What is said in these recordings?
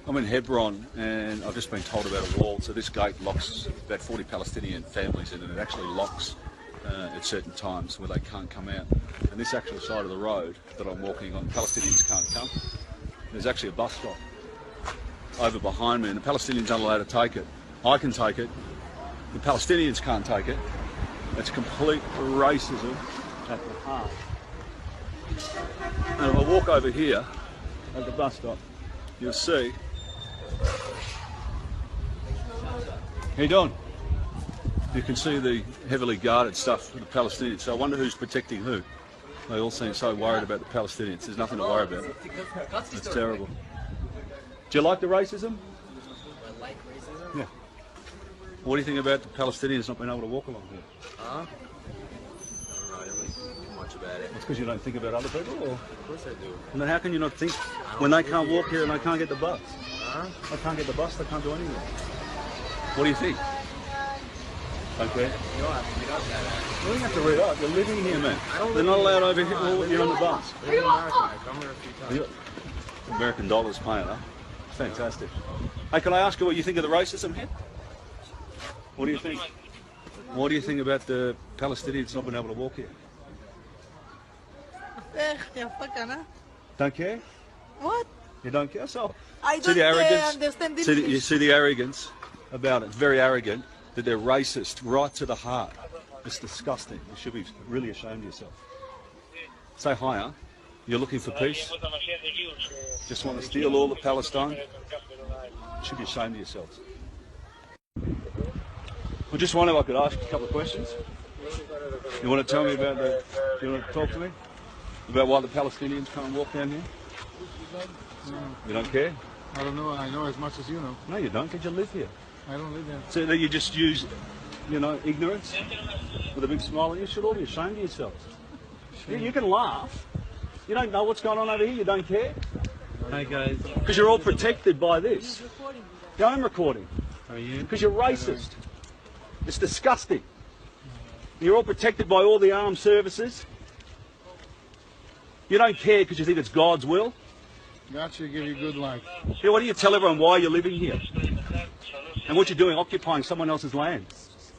I'm in Hebron and I've just been told about a wall. So this gate locks about 40 Palestinian families in, and it actually locks at certain times where they can't come out. And this actual side of the road that I'm walking on, Palestinians can't come. There's actually a bus stop over behind me, and the Palestinians aren't allowed to take it. I can take it. The Palestinians can't take it. It's complete racism at the heart. And if I walk over here at the bus stop, you'll see. How you doing? You can see the heavily guarded stuff for the Palestinians. So I wonder who's protecting who. They all seem so worried about the Palestinians. There's nothing to worry about. It's terrible. Do you like the racism? I like racism. Yeah. What do you think about the Palestinians not being able to walk along here? I don't know really much about it. It's because you don't think about other people, or? Of course I do. And then how can you not think when they can't walk here and they can't get the bus? They can't get the bus, they can't do anything. What do you think? Okay. You don't have to read up that. You don't have to read up. You're living here, man. They're not allowed over here. You're on the bus. I live in America. I come here a few times. American dollars paying, huh? Fantastic. Hey, can I ask you what you think of the racism here? What do you think? What do you think about the Palestinians not being able to walk here? Don't care? What? You don't care? So, I see don't the arrogance? understand You English. see the arrogance about it. It's very arrogant that they're racist right to the heart. It's disgusting. You should be really ashamed of yourself. Say hi, huh? You're looking for peace? Just want to steal all of Palestine? You should be ashamed of yourselves. I just wonder if I could ask a couple of questions. You want to tell me about the... You want to talk to me? About why the Palestinians can't walk down here? You don't care? I don't know. I know as much as you know. No, you don't, because you live here. I don't live there. So that you just use, ignorance with a big smile, and you should all be ashamed of yourselves. You can laugh. You don't know what's going on over here. You don't care. Hi guys. Because you're all protected by this. Yeah, I'm recording. How are you? Because you're racist. It's disgusting. You're all protected by all the armed services. You don't care because you think it's God's will. God should give you good life. Yeah, why don't you tell everyone why you're living here? And what you're doing, occupying someone else's land.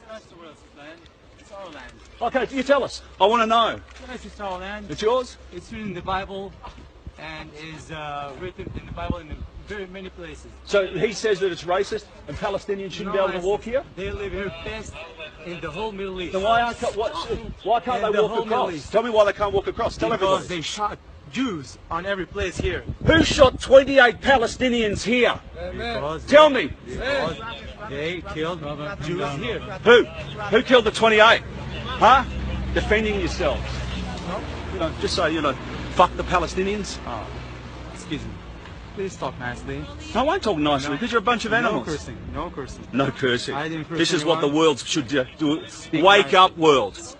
That's the world's land. It's our land. Okay, you tell us. I want to know. Yes, it's our land. It's yours? It's written in the Bible and is written in the Bible in very many places. So he says that it's racist and Palestinians shouldn't be able to walk here? They live here best in the whole Middle East. Then why can't In they the walk whole Middle across? East. Tell me why they can't walk across. Tell Because everybody. they shot Jews on every place here. Who shot 28 Palestinians here? Because Tell me. they killed Jews here. Who? Who killed the 28? Huh? Defending yourselves. Just say, fuck the Palestinians. Oh, excuse me. Please talk nicely. No, I won't talk nicely because you're a bunch of animals. No cursing. No cursing. No cursing. I didn't curse This is what the anyone. world should do. Speak Wake nicely. up, world.